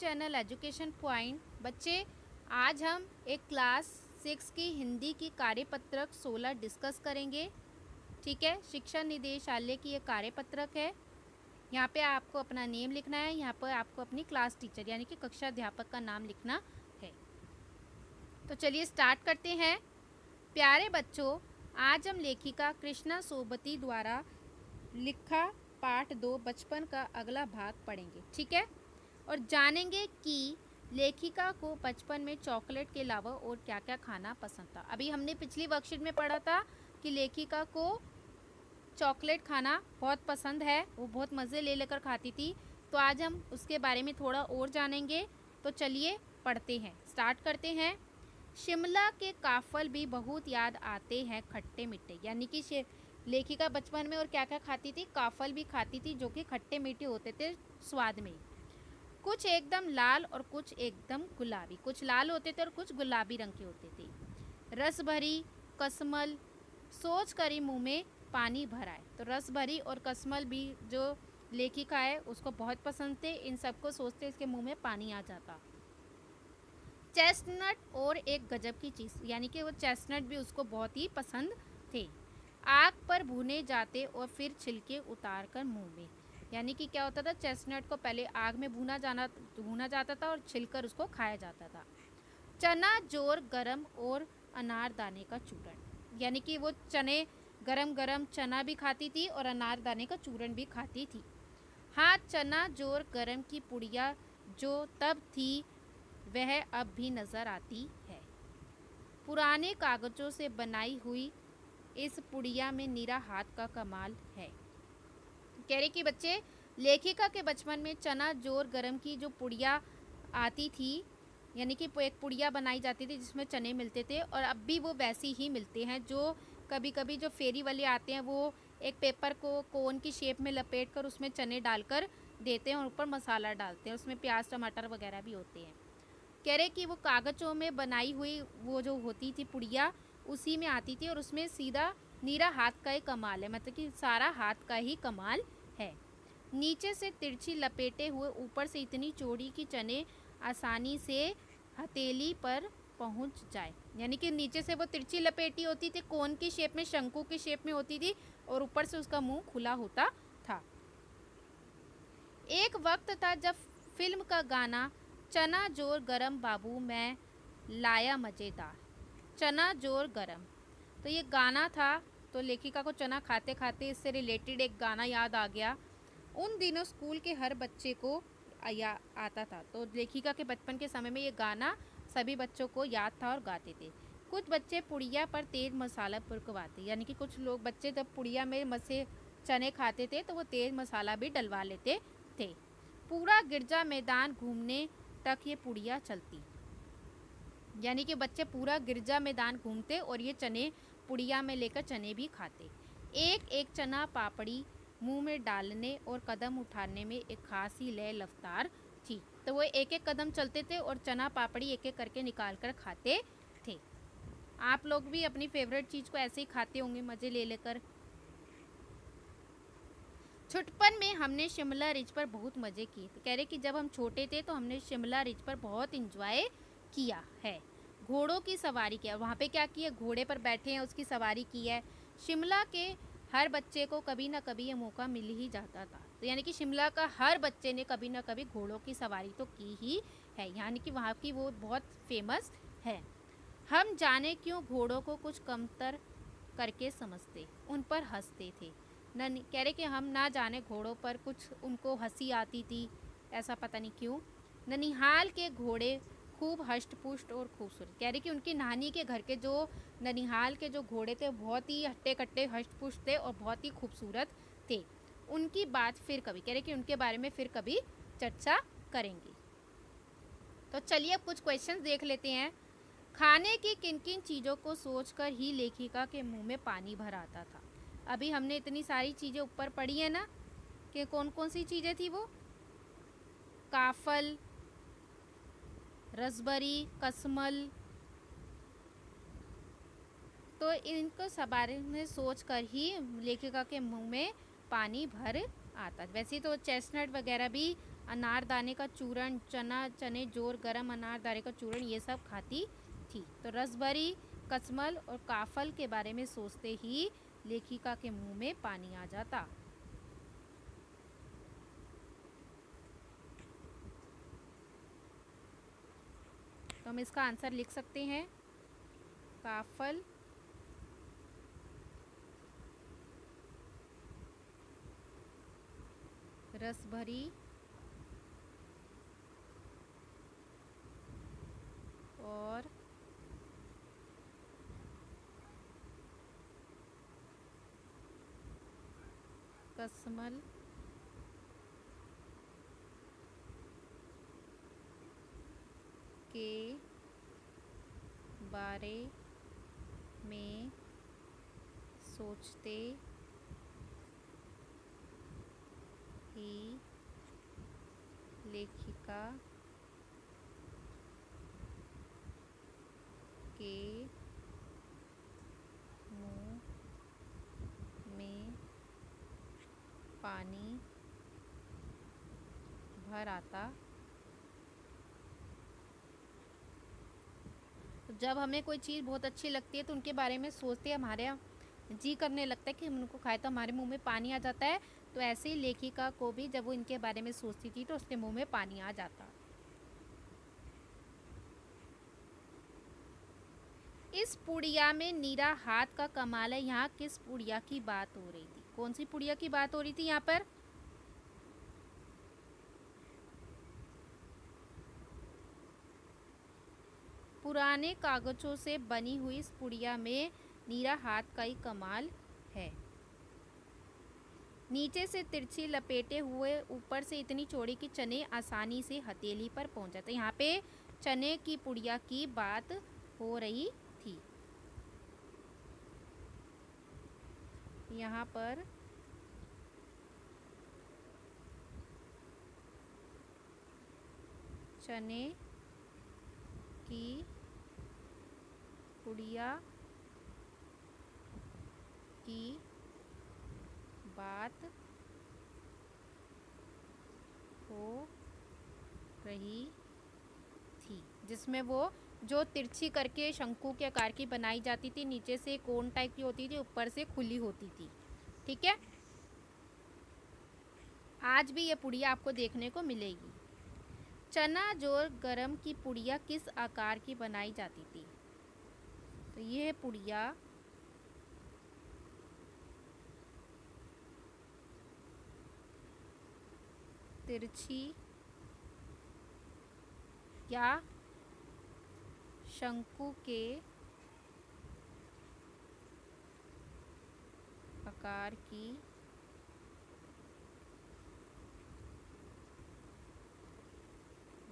Channel education point. बच्चे, आज हम एक क्लास 6 की हिंदी की कार्यपत्रक 16 डिस्कस करेंगे। ठीक है, शिक्षा निदेशालय की ये कार्यपत्रक है। यहाँ पे आपको अपना नेम लिखना है, यहाँ पर आपको अपनी क्लास टीचर यानी कि कक्षा अध्यापक का नाम लिखना है। तो चलिए स्टार्ट करते हैं। प्यारे बच्चों, आज हम लेखिका कृष्णा सोबती द्वारा लिखा पाठ 2 बचपन का अगला भाग पढ़ेंगे। ठीक है, और जानेंगे कि लेखिका को बचपन में चॉकलेट के अलावा और क्या क्या खाना पसंद था। अभी हमने पिछली वर्कशीट में पढ़ा था कि लेखिका को चॉकलेट खाना बहुत पसंद है, वो बहुत मज़े ले लेकर खाती थी। तो आज हम उसके बारे में थोड़ा और जानेंगे। तो चलिए पढ़ते हैं, स्टार्ट करते हैं। शिमला के काफल भी बहुत याद आते हैं खट्टे मीठे, यानी कि लेखिका बचपन में और क्या क्या खाती थी, काफल भी खाती थी जो कि खट्टे मीठे होते थे स्वाद में। कुछ एकदम लाल और कुछ एकदम गुलाबी, कुछ लाल होते थे और कुछ गुलाबी रंग के होते थे। रस भरी कसमल सोच कर ही मुँह में पानी भर आए। तो रस भरी और कसमल भी जो लेखिका है उसको बहुत पसंद थे, इन सबको सोचते इसके मुंह में पानी आ जाता। चेस्टनट और एक गजब की चीज़, यानी कि वो चेस्टनट भी उसको बहुत ही पसंद थे। आग पर भुने जाते और फिर छिलके उतार कर मुँह में, यानी कि क्या होता था, चेस्टनट को पहले आग में भुना जाता था और छिलकर उसको खाया जाता था। चना जोर गरम और अनारदाने का चूरण, यानी कि वो चने गरम गरम चना भी खाती थी और अनारदाने का चूरण भी खाती थी। हाँ, चना जोर गरम की पुड़िया जो तब थी वह अब भी नज़र आती है। पुराने कागज़ों से बनाई हुई इस पुड़िया में निरा हाथ का कमाल है। कह रहे कि बच्चे, लेखिका के बचपन में चना जोर गरम की जो पुड़िया आती थी, यानी कि एक पुड़िया बनाई जाती थी जिसमें चने मिलते थे, और अब भी वो वैसी ही मिलते हैं। जो कभी कभी जो फेरी वाले आते हैं वो एक पेपर को कोन की शेप में लपेट कर उसमें चने डालकर देते हैं और ऊपर मसाला डालते हैं, उसमें प्याज टमाटर वगैरह भी होते हैं। कह रहे कि वो कागज़ों में बनाई हुई वो जो होती थी पुड़िया उसी में आती थी और उसमें सीधा नीरा हाथ का ही कमाल है, मतलब कि सारा हाथ का ही कमाल है। नीचे से तिरछी लपेटे हुए, ऊपर से इतनी चौड़ी कि चने आसानी से हथेली पर पहुंच जाए, यानी कि नीचे से वो तिरछी लपेटी होती थी, कोन की शेप में, शंकु की शेप में होती थी और ऊपर से उसका मुंह खुला होता था। एक वक्त था जब फिल्म का गाना चना जोर गरम बाबू मैं लाया मज़ेदार, चना जोर गरम, तो ये गाना था। तो लेखिका को चना खाते खाते इससे रिलेटेड एक गाना याद आ गया। उन दिनों स्कूल के हर बच्चे को आता था। तो लेखिका के बचपन के समय में ये गाना सभी बच्चों को याद था और गाते थे। कुछ बच्चे पुड़िया पर तेज मसाला बुरकवाते, यानी कि कुछ लोग बच्चे जब पुड़िया में मसे चने खाते थे तो वो तेज मसाला भी डलवा लेते थे। पूरा गिरजा मैदान घूमने तक ये पुड़िया चलती, यानी कि बच्चे पूरा गिरजा मैदान घूमते और ये चने पुड़िया में लेकर चने भी खाते। एक एक चना पापड़ी मुंह में डालने और कदम उठाने में एक खास ही लय रफ्तार थी। तो वो एक एक कदम चलते थे और चना पापड़ी एक एक करके निकाल कर खाते थे। आप लोग भी अपनी फेवरेट चीज़ को ऐसे ही खाते होंगे मज़े ले लेकर। छुटपन में हमने शिमला रिज पर बहुत मज़े किए थे। कह रहे कि जब हम छोटे थे तो हमने शिमला रिज पर बहुत इंजॉय किया है। घोड़ों की सवारी किया, वहाँ पे क्या किया, घोड़े पर बैठे हैं उसकी सवारी की है। शिमला के हर बच्चे को कभी ना कभी ये मौका मिल ही जाता था। तो यानी कि शिमला का हर बच्चे ने कभी ना कभी घोड़ों की सवारी तो की ही है, यानी कि वहाँ की वो बहुत फेमस है। हम जाने क्यों घोड़ों को कुछ कमतर करके समझते, उन पर हंसते थे। कह रहे कि हम ना जाने घोड़ों पर कुछ उनको हंसी आती थी, ऐसा पता नहीं क्यों। ननिहाल के घोड़े खूब हष्ट पुष्ट और खूबसूरत, कह रहे कि उनकी नानी के घर के जो ननिहाल के जो घोड़े थे बहुत ही हट्टे कट्टे हष्ट पुष्ट थे और बहुत ही खूबसूरत थे। उनकी बात फिर कभी, कह रहे कि उनके बारे में फिर कभी चर्चा करेंगे। तो चलिए अब कुछ क्वेश्चंस देख लेते हैं। खाने की किन किन चीज़ों को सोचकर ही लेखिका के मुंह में पानी भर आता था। अभी हमने इतनी सारी चीज़ें ऊपर पढ़ी है ना, कि कौन कौन सी चीज़ें थी वो, काफल, रसबरी, कसमल, तो इनको सब बारे में सोच कर ही लेखिका के मुंह में पानी भर आता। वैसे तो चेस्टनट वगैरह भी अनारदाने का चूरण, चने जोर गरम अनारदाने का चूरण, ये सब खाती थी। तो रसभरी, कसमल और काफल के बारे में सोचते ही लेखिका के मुंह में पानी आ जाता। तो हम इसका आंसर लिख सकते हैं, काफल, रसभरी और कसमल के बारे में सोचते ही लेखिका के मुंह में पानी भर आता। तो जब हमें कोई चीज़ बहुत अच्छी लगती है तो उनके बारे में सोचते हमारे जी करने लगता है कि हम उनको खाए, तो हमारे मुंह में पानी आ जाता है। तो ऐसे ही लेखिका को भी जब वो इनके बारे में सोचती थी तो उसके मुंह में पानी आ जाता। इस पुड़िया में नीरा हाथ का कमाल है। यहाँ किस पुड़िया की बात हो रही थी? कौन सी पुड़िया की बात हो रही थी यहाँ पर? पुराने कागजों से बनी हुई इस पुड़िया में नीरा हाथ का ही कमाल है। नीचे से तिरछी लपेटे हुए, ऊपर से इतनी चौड़ी कि चने आसानी से हथेली पर पहुंच जाते। यहाँ पे चने की पुड़िया की बात हो रही थी। यहाँ पर चने की पुड़िया की बात हो रही थी, जिसमें वो जो तिरछी करके शंकु के आकार की बनाई जाती थी, नीचे से कोन टाइप की होती थी, ऊपर से खुली होती थी। ठीक है, आज भी ये पुड़िया आपको देखने को मिलेगी। चना जोर गरम की पुड़िया किस आकार की बनाई जाती थी? तो ये पुड़िया तिरछी या शंकु के आकार की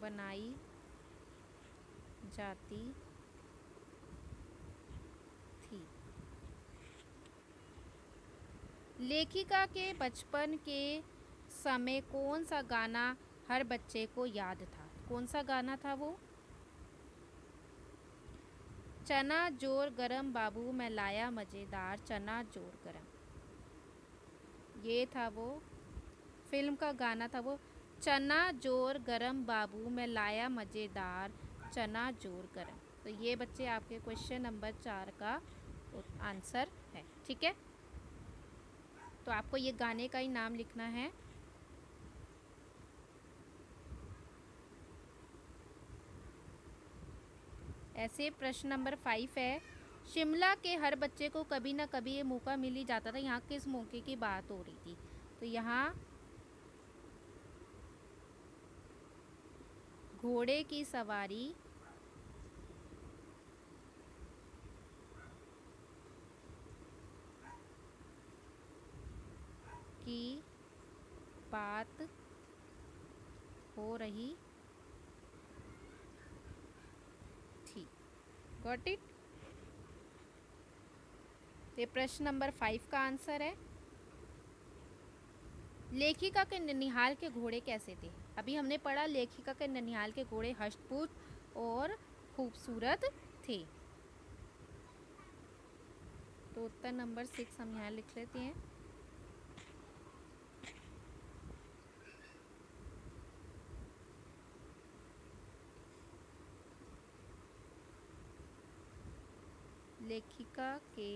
बनाई जाती थी। लेखिका के बचपन के समय कौन सा गाना हर बच्चे को याद था? कौन सा गाना था वो? चना जोर गरम बाबू मैं लाया मज़ेदार चना जोर गरम, ये था वो फिल्म का गाना था वो। चना जोर गरम बाबू मैं लाया मज़ेदार चना जोर गरम। तो ये बच्चे आपके क्वेश्चन नंबर 4 का आंसर है। ठीक है, तो आपको ये गाने का ही नाम लिखना है। ऐसे प्रश्न नंबर 5 है, शिमला के हर बच्चे को कभी ना कभी ये मौका मिल ही जाता था। यहाँ किस मौके की बात हो रही थी? तो यहाँ घोड़े की सवारी की बात हो रही थी। Got it? ये प्रश्न नंबर 5 का आंसर है। लेखिका के ननिहाल के घोड़े कैसे थे? अभी हमने पढ़ा लेखिका के ननिहाल के घोड़े हष्टपुष्ट और खूबसूरत थे। तो उत्तर नंबर 6 हम यहाँ लिख लेते हैं। लेखिका के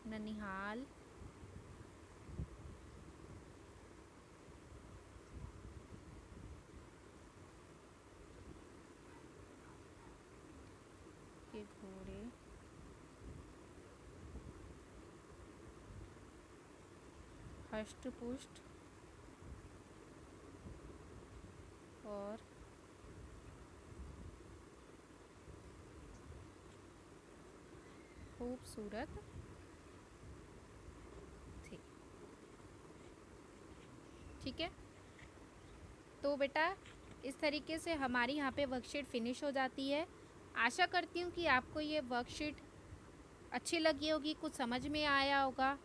ननिहाल के घोड़े हष्ट-पुष्ट और खूबसूरत थे। ठीक है, तो बेटा इस तरीके से हमारी यहाँ पे वर्कशीट फिनिश हो जाती है। आशा करती हूँ कि आपको ये वर्कशीट अच्छी लगी होगी, कुछ समझ में आया होगा।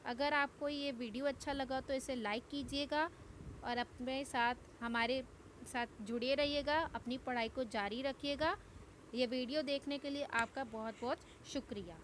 अगर आपको ये वीडियो अच्छा लगा तो इसे लाइक कीजिएगा और अपने साथ हमारे साथ जुड़े रहिएगा, अपनी पढ़ाई को जारी रखिएगा। ये वीडियो देखने के लिए आपका बहुत बहुत शुक्रिया।